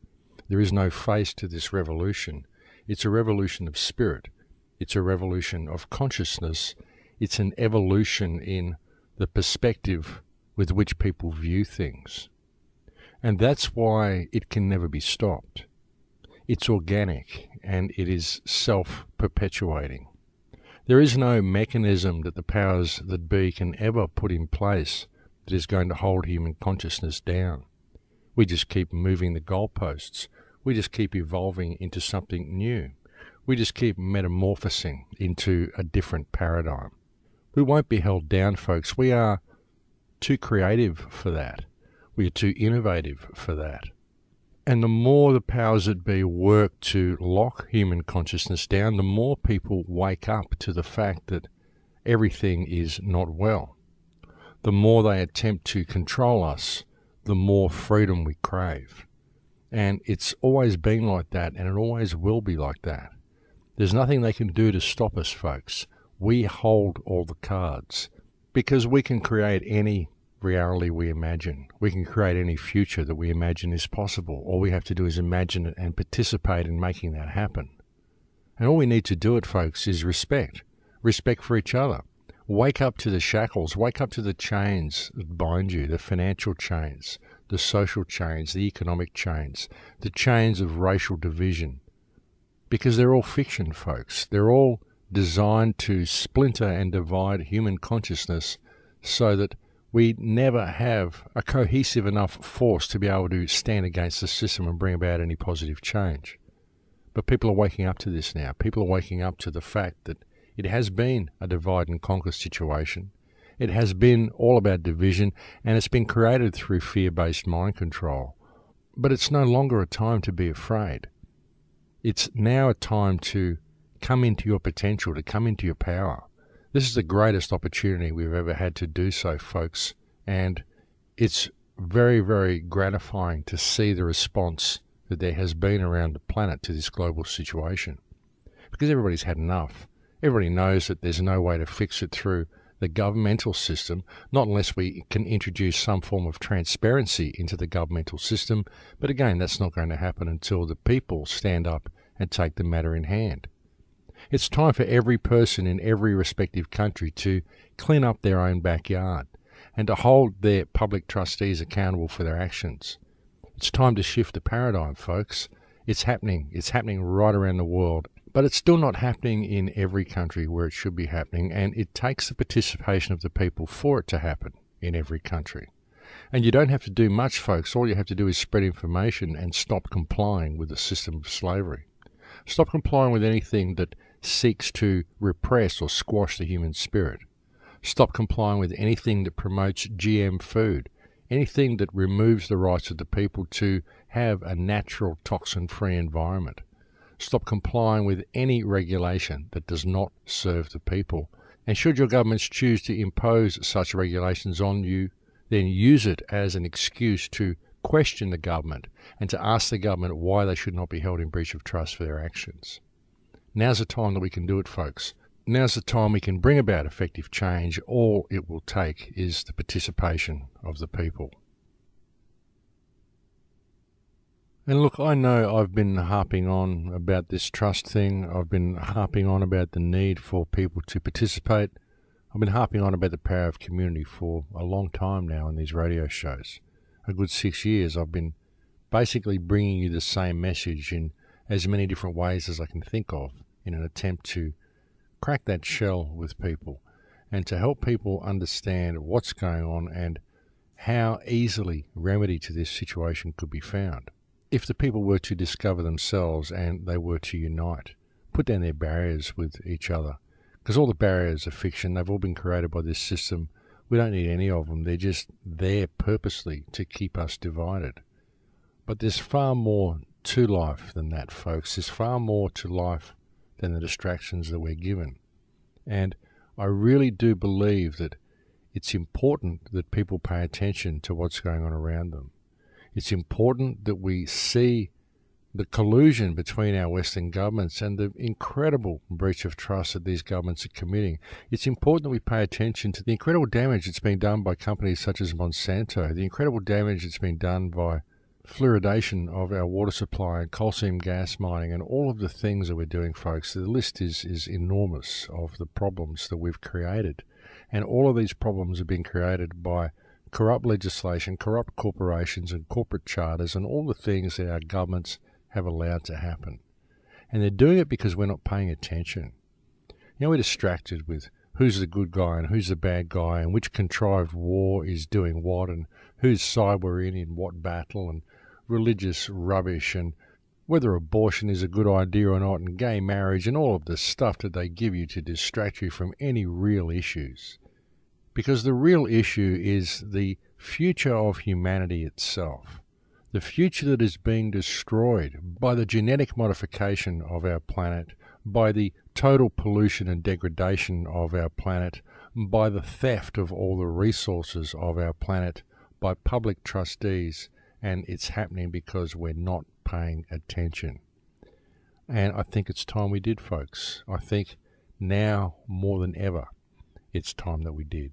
Speaker 1: There is no face to this revolution. It's a revolution of spirit. It's a revolution of consciousness. It's an evolution in the perspective with which people view things. And that's why it can never be stopped. It's organic and it is self-perpetuating. There is no mechanism that the powers that be can ever put in place that is going to hold human consciousness down. We just keep moving the goalposts. We just keep evolving into something new. We just keep metamorphosing into a different paradigm. We won't be held down, folks. We are too creative for that. We are too innovative for that. And the more the powers that be work to lock human consciousness down, the more people wake up to the fact that everything is not well. The more they attempt to control us, the more freedom we crave. And it's always been like that, and it always will be like that. There's nothing they can do to stop us, folks. We hold all the cards, because we can create any reality we imagine. We can create any future that we imagine is possible. All we have to do is imagine it and participate in making that happen. And all we need to do it, folks, is respect. Respect for each other. Wake up to the shackles. Wake up to the chains that bind you, the financial chains, the social chains, the economic chains, the chains of racial division. Because they're all fiction, folks. They're all designed to splinter and divide human consciousness so that we never have a cohesive enough force to be able to stand against the system and bring about any positive change. But people are waking up to this now. People are waking up to the fact that it has been a divide and conquer situation. It has been all about division, and it's been created through fear-based mind control. But it's no longer a time to be afraid. It's now a time to come into your potential, to come into your power. This is the greatest opportunity we've ever had to do so, folks, and it's very, very gratifying to see the response that there has been around the planet to this global situation. Because everybody's had enough. Everybody knows that there's no way to fix it through the governmental system, not unless we can introduce some form of transparency into the governmental system. But again, that's not going to happen until the people stand up and take the matter in hand. It's time for every person in every respective country to clean up their own backyard and to hold their public trustees accountable for their actions. It's time to shift the paradigm, folks. It's happening. It's happening right around the world. But it's still not happening in every country where it should be happening, and it takes the participation of the people for it to happen in every country. And you don't have to do much, folks. All you have to do is spread information and stop complying with the system of slavery. Stop complying with anything that seeks to repress or squash the human spirit. Stop complying with anything that promotes GM food, anything that removes the rights of the people to have a natural toxin-free environment. Stop complying with any regulation that does not serve the people. And should your governments choose to impose such regulations on you, then use it as an excuse to question the government and to ask the government why they should not be held in breach of trust for their actions. Now's the time that we can do it, folks. Now's the time we can bring about effective change. All it will take is the participation of the people. And look, I know I've been harping on about this trust thing. I've been harping on about the need for people to participate. I've been harping on about the power of community for a long time now in these radio shows. A good 6 years I've been basically bringing you the same message in as many different ways as I can think of in an attempt to crack that shell with people and to help people understand what's going on and how easily remedy to this situation could be found. If the people were to discover themselves and they were to unite, put down their barriers with each other, because all the barriers are fiction. They've all been created by this system. We don't need any of them. They're just there purposely to keep us divided. But there's far more to life than that, folks. There's far more to life than the distractions that we're given. And I really do believe that it's important that people pay attention to what's going on around them. It's important that we see the collusion between our Western governments and the incredible breach of trust that these governments are committing. It's important that we pay attention to the incredible damage that's been done by companies such as Monsanto, the incredible damage that's been done by fluoridation of our water supply and coal seam gas mining and all of the things that we're doing, folks. The list is enormous of the problems that we've created. And all of these problems have been created by corrupt legislation, corrupt corporations and corporate charters and all the things that our governments have allowed to happen. And they're doing it because we're not paying attention. You know, we're distracted with who's the good guy and who's the bad guy and which contrived war is doing what and whose side we're in what battle and religious rubbish and whether abortion is a good idea or not and gay marriage and all of the stuff that they give you to distract you from any real issues. Because the real issue is the future of humanity itself. The future that is being destroyed by the genetic modification of our planet, by the total pollution and degradation of our planet, by the theft of all the resources of our planet, by public trustees, and it's happening because we're not paying attention. And I think it's time we did, folks. I think now more than ever, it's time that we did.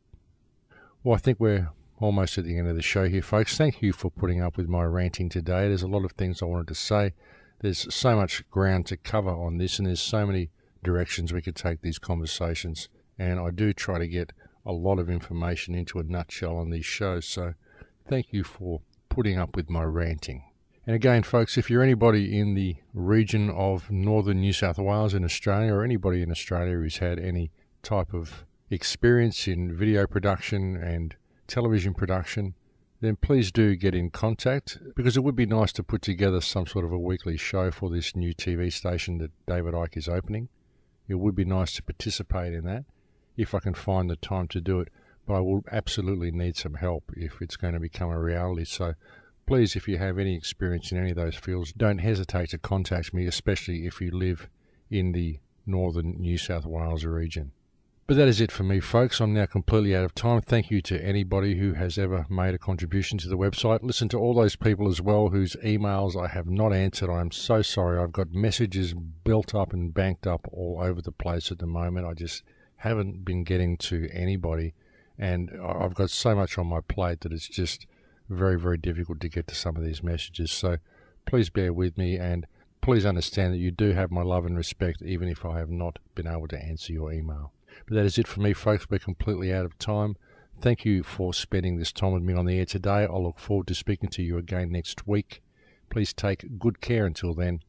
Speaker 1: Well, I think we're almost at the end of the show here, folks. Thank you for putting up with my ranting today. There's a lot of things I wanted to say. There's so much ground to cover on this, and there's so many directions we could take these conversations. And I do try to get a lot of information into a nutshell on these shows. So thank you for putting up with my ranting. And again, folks, if you're anybody in the region of northern New South Wales in Australia, or anybody in Australia who's had any type of experience in video production and television production, then please do get in contact, because it would be nice to put together some sort of a weekly show for this new TV station that David Icke is opening. It would be nice to participate in that if I can find the time to do it, but I will absolutely need some help if it's going to become a reality. So please, if you have any experience in any of those fields, don't hesitate to contact me, especially if you live in the northern New South Wales region. But that is it for me, folks. I'm now completely out of time. Thank you to anybody who has ever made a contribution to the website. Listen to all those people as well whose emails I have not answered. I'm so sorry. I've got messages built up and banked up all over the place at the moment. I just haven't been getting to anybody. And I've got so much on my plate that it's just very, very difficult to get to some of these messages. So please bear with me, and please understand that you do have my love and respect, even if I have not been able to answer your email. But that is it for me, folks. We're completely out of time. Thank you for spending this time with me on the air today. I look forward to speaking to you again next week. Please take good care until then.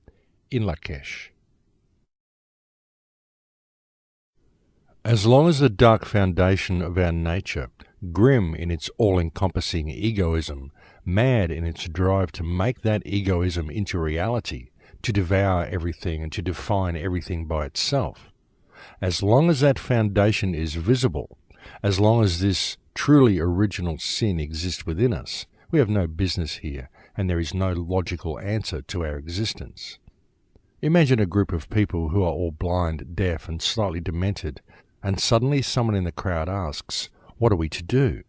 Speaker 1: In Lakesh. As long as the dark foundation of our nature, grim in its all-encompassing egoism, mad in its drive to make that egoism into reality, to devour everything and to define everything by itself, as long as that foundation is visible, as long as this truly original sin exists within us, we have no business here, and there is no logical answer to our existence. Imagine a group of people who are all blind, deaf, and slightly demented, and suddenly someone in the crowd asks, "What are we to do?"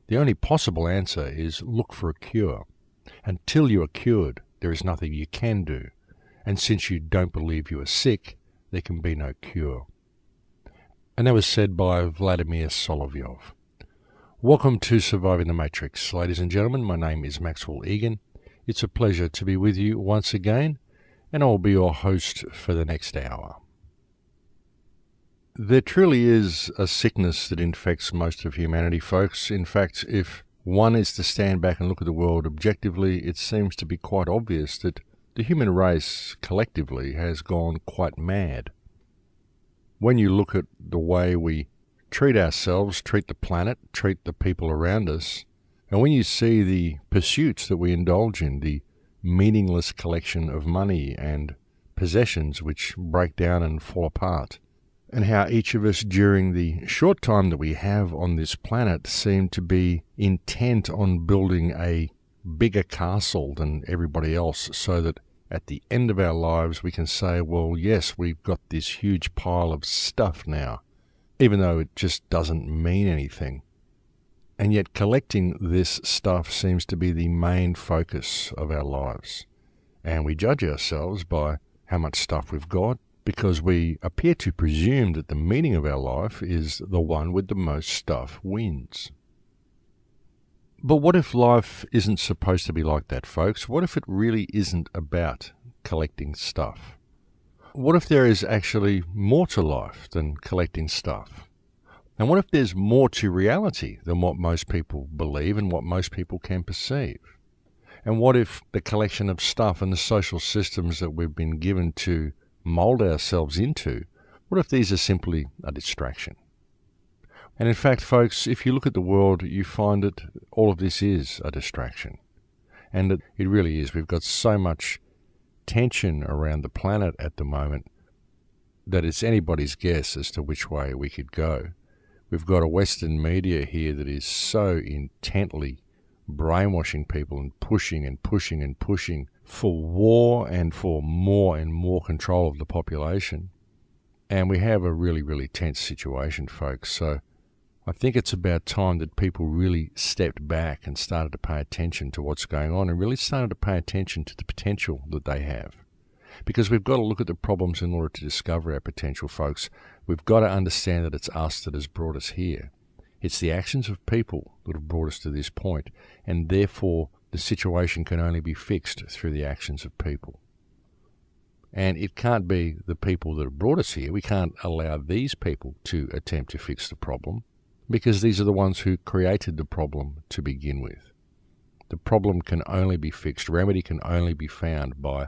Speaker 1: The only possible answer is look for a cure. Until you are cured, there is nothing you can do, and since you don't believe you are sick, there can be no cure. And that was said by Vladimir Solovyov. Welcome to Surviving the Matrix. Ladies and gentlemen, my name is Maxwell Igan. It's a pleasure to be with you once again, and I'll be your host for the next hour. There truly is a sickness that infects most of humanity, folks. In fact, if one is to stand back and look at the world objectively, it seems to be quite obvious that the human race collectively has gone quite mad. When you look at the way we treat ourselves, treat the planet, treat the people around us, and when you see the pursuits that we indulge in, the meaningless collection of money and possessions which break down and fall apart, and how each of us during the short time that we have on this planet seem to be intent on building a bigger castle than everybody else, so that at the end of our lives we can say, well, yes, we've got this huge pile of stuff now, even though it just doesn't mean anything. And yet collecting this stuff seems to be the main focus of our lives. And we judge ourselves by how much stuff we've got, because we appear to presume that the meaning of our life is the one with the most stuff wins. But what if life isn't supposed to be like that, folks? What if it really isn't about collecting stuff? What if there is actually more to life than collecting stuff? And what if there's more to reality than what most people believe and what most people can perceive? And what if the collection of stuff and the social systems that we've been given to mold ourselves into, what if these are simply a distraction? And in fact, folks, if you look at the world, you find that all of this is a distraction. And it really is. We've got so much tension around the planet at the moment that it's anybody's guess as to which way we could go. We've got a Western media here that is so intently brainwashing people and pushing and pushing and pushing for war and for more and more control of the population. And we have a really, really tense situation, folks. So I think it's about time that people really stepped back and started to pay attention to what's going on and really started to pay attention to the potential that they have. Because we've got to look at the problems in order to discover our potential, folks. We've got to understand that it's us that has brought us here. It's the actions of people that have brought us to this point, and therefore the situation can only be fixed through the actions of people. And it can't be the people that have brought us here. We can't allow these people to attempt to fix the problem, because these are the ones who created the problem to begin with. The problem can only be fixed, remedy can only be found by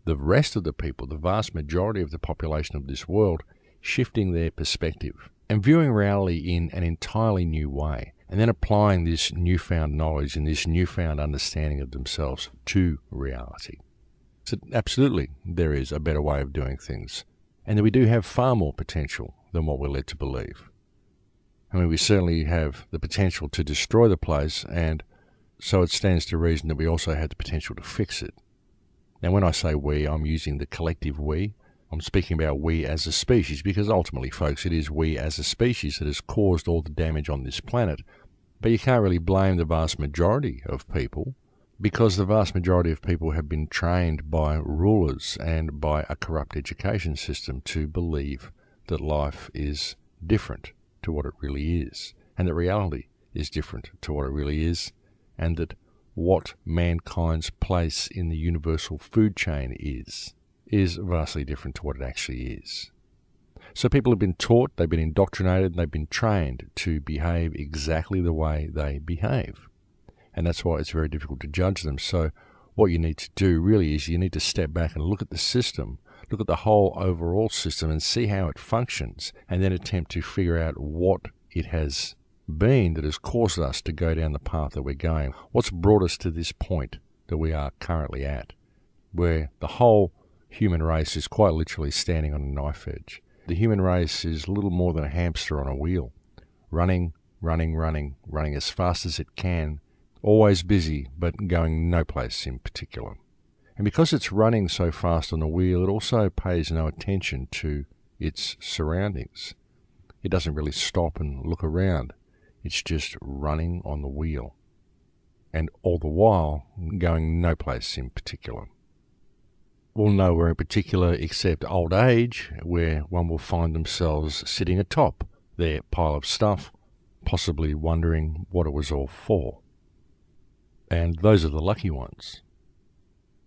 Speaker 1: the rest of the people, the vast majority of the population of this world, shifting their perspective and viewing reality in an entirely new way, and then applying this newfound knowledge and this newfound understanding of themselves to reality. So absolutely, there is a better way of doing things, and that we do have far more potential than what we're led to believe. I mean, we certainly have the potential to destroy the place, and so it stands to reason that we also have the potential to fix it. Now, when I say we, I'm using the collective we. I'm speaking about we as a species, because ultimately, folks, it is we as a species that has caused all the damage on this planet. But you can't really blame the vast majority of people, because the vast majority of people have been trained by rulers and by a corrupt education system to believe that life is different to what it really is, and that reality is different to what it really is, and that what mankind's place in the universal food chain is vastly different to what it actually is. So people have been taught, they've been indoctrinated, they've been trained to behave exactly the way they behave. And that's why it's very difficult to judge them. So what you need to do really is you need to step back and look at the system, look at the whole overall system and see how it functions, and then attempt to figure out what it has been that has caused us to go down the path that we're going. What's brought us to this point that we are currently at, where the whole human race is quite literally standing on a knife edge. The human race is little more than a hamster on a wheel, running as fast as it can, always busy, but going no place in particular. And because it's running so fast on the wheel, it also pays no attention to its surroundings. It doesn't really stop and look around. It's just running on the wheel, and all the while going no place in particular. Well, nowhere in particular except old age, where one will find themselves sitting atop their pile of stuff, possibly wondering what it was all for. And those are the lucky ones.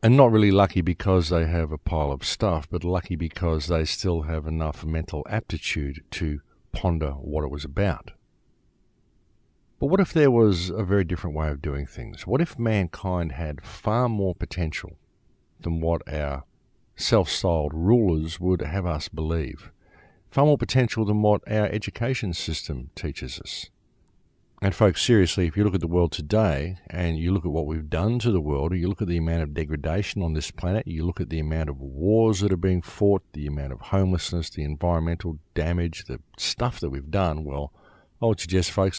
Speaker 1: And not really lucky because they have a pile of stuff, but lucky because they still have enough mental aptitude to ponder what it was about. But what if there was a very different way of doing things? What if mankind had far more potential than what our self-styled rulers would have us believe? Far more potential than what our education system teaches us. And folks, seriously, if you look at the world today and you look at what we've done to the world, or you look at the amount of degradation on this planet, you look at the amount of wars that are being fought, the amount of homelessness, the environmental damage, the stuff that we've done, well, I would suggest, folks,